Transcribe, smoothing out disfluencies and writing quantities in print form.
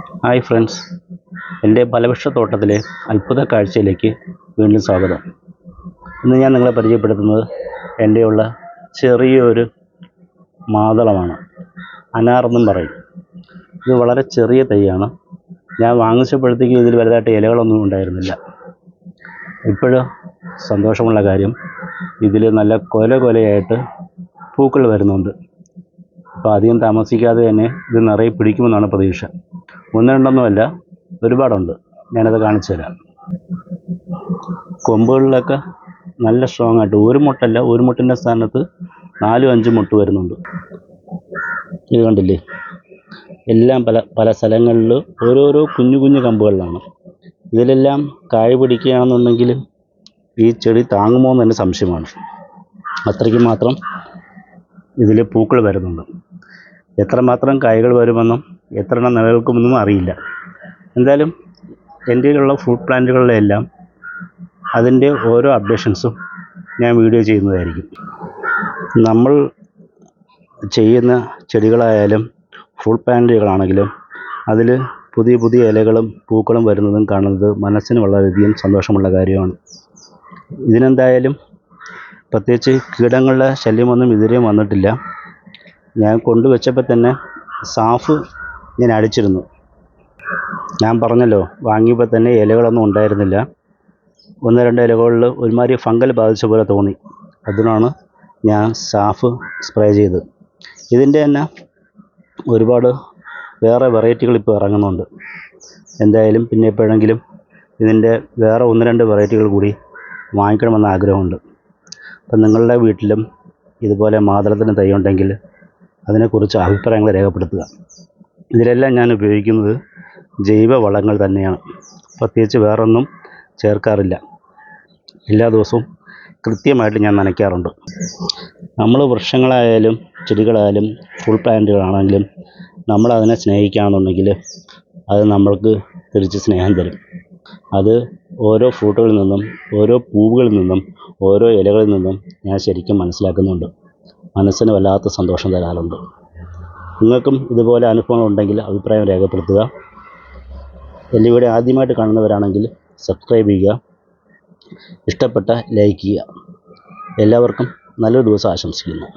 Hi friends, എൻ്റെ ഫലവൃക്ഷത്തോട്ടത്തിലെ അത്ഭുത കാഴ്ചയിലേക്ക് വീണ്ടും സ്വാഗതം. ഇന്ന് ഞാൻ നിങ്ങളെ പരിചയപ്പെടുത്തുന്നത് എൻ്റെയുള്ള ചെറിയൊരു മാതളമാണ്. അനാറെന്നും പറയും. ഇത് വളരെ ചെറിയ തൈയാണ്. ഞാൻ വാങ്ങിച്ചപ്പോഴത്തേക്കും ഇതിൽ വലുതായിട്ട് ഇലകളൊന്നും ഉണ്ടായിരുന്നില്ല. ഇപ്പോഴും സന്തോഷമുള്ള കാര്യം, ഇതിൽ നല്ല കൊലയായിട്ട് പൂക്കൾ വരുന്നുണ്ട്. അപ്പോൾ അധികം താമസിക്കാതെ തന്നെ ഇത് നിറയെ പിടിക്കുമെന്നാണ് പ്രതീക്ഷ. ഒന്ന് രണ്ടൊന്നുമല്ല, ഒരുപാടുണ്ട്. ഞാനത് കാണിച്ചു തരാം. കൊമ്പുകളിലൊക്കെ നല്ല സ്ട്രോങ് ആയിട്ട് ഒരു മുട്ടല്ല, ഒരു മുട്ടിൻ്റെ സ്ഥാനത്ത് 4-5 മുട്ട് വരുന്നുണ്ട്. ഇത് കണ്ടില്ലേ, എല്ലാം പല സ്ഥലങ്ങളിൽ ഓരോരോ കുഞ്ഞു കമ്പുകളിലാണ്. ഇതിലെല്ലാം കായ പിടിക്കുകയാണെന്നുണ്ടെങ്കിൽ ഈ ചെടി താങ്ങുമോ എന്ന് തന്നെ സംശയമാണ്. അത്രയ്ക്ക് മാത്രം ഇതിൽ പൂക്കൾ വരുന്നുണ്ട്. എത്രമാത്രം കായ്കൾ വരുമെന്നും എത്ര എണ്ണം നിലനിൽക്കുമെന്നും അറിയില്ല. എന്തായാലും എൻ്റെ ഫ്രൂട്ട് പ്ലാന്റുകളിലെല്ലാം അതിൻ്റെ ഓരോ അപ്ഡേഷൻസും ഞാൻ വീഡിയോ ചെയ്യുന്നതായിരിക്കും. നമ്മൾ ചെയ്യുന്ന ചെടികളായാലും ഫ്രൂട്ട് പ്ലാന്റുകളാണെങ്കിലും അതിൽ പുതിയ ഇലകളും പൂക്കളും വരുന്നതും കാണുന്നത് മനസ്സിന് വളരെയധികം സന്തോഷമുള്ള കാര്യമാണ്. ഇതിനെന്തായാലും പ്രത്യേകിച്ച് കീടങ്ങളുടെ ശല്യമൊന്നും ഇതുവരെയും വന്നിട്ടില്ല. ഞാൻ കൊണ്ടുവച്ചപ്പോൾ തന്നെ സാഫ് ഞാൻ അടിച്ചിരുന്നു. ഞാൻ പറഞ്ഞല്ലോ, വാങ്ങിയപ്പോൾ തന്നെ ഇലകളൊന്നും ഉണ്ടായിരുന്നില്ല. 1-2 ഇലകളിൽ ഒരുമാതിരി ഫംഗൽ ബാധിച്ച പോലെ തോന്നി. അതിനാണ് ഞാൻ സാഫ് സ്പ്രേ ചെയ്തത്. ഇതിൻ്റെ തന്നെ ഒരുപാട് വേറെ വെറൈറ്റികൾ ഇപ്പോൾ ഇറങ്ങുന്നുണ്ട്. എന്തായാലും പിന്നെ എപ്പോഴെങ്കിലും ഇതിൻ്റെ വേറെ 1-2 വെറൈറ്റികൾ കൂടി വാങ്ങിക്കണമെന്ന് ആഗ്രഹമുണ്ട്. അപ്പം നിങ്ങളുടെ വീട്ടിലും ഇതുപോലെ മാതളത്തിന് തൈ ഉണ്ടെങ്കിൽ അതിനെക്കുറിച്ച് അഭിപ്രായങ്ങൾ രേഖപ്പെടുത്തുക. ഇതിലെല്ലാം ഞാൻ ഉപയോഗിക്കുന്നത് ജൈവ വളങ്ങൾ തന്നെയാണ്. പ്രത്യേകിച്ച് വേറൊന്നും ചേർക്കാറില്ല. എല്ലാ ദിവസവും കൃത്യമായിട്ട് ഞാൻ നനയ്ക്കാറുണ്ട്. നമ്മൾ വൃക്ഷങ്ങളായാലും ചെടികളായാലും ഫുൾ പ്ലാന്റുകളാണെങ്കിലും നമ്മളതിനെ സ്നേഹിക്കുകയാണെന്നുണ്ടെങ്കിൽ അത് നമ്മൾക്ക് തിരിച്ച് സ്നേഹം തരും. അത് ഓരോ ഫ്രൂട്ടുകളിൽ നിന്നും, ഓരോ പൂവുകളിൽ നിന്നും, ഓരോ ഇലകളിൽ നിന്നും ഞാൻ ശരിക്കും മനസ്സിലാക്കുന്നുണ്ട്. മനസ്സിന് വല്ലാത്ത സന്തോഷം തരാറുണ്ട്. നിങ്ങൾക്കും ഇതുപോലെ അനുഭവങ്ങളുണ്ടെങ്കിൽ അഭിപ്രായം രേഖപ്പെടുത്തുക. എൻ്റെ വീഡിയോ ആദ്യമായിട്ട് കാണുന്നവരാണെങ്കിൽ സബ്സ്ക്രൈബ് ചെയ്യുക, ഇഷ്ടപ്പെട്ട ലൈക്ക് ചെയ്യുക. എല്ലാവർക്കും നല്ലൊരു ദിവസം ആശംസിക്കുന്നു.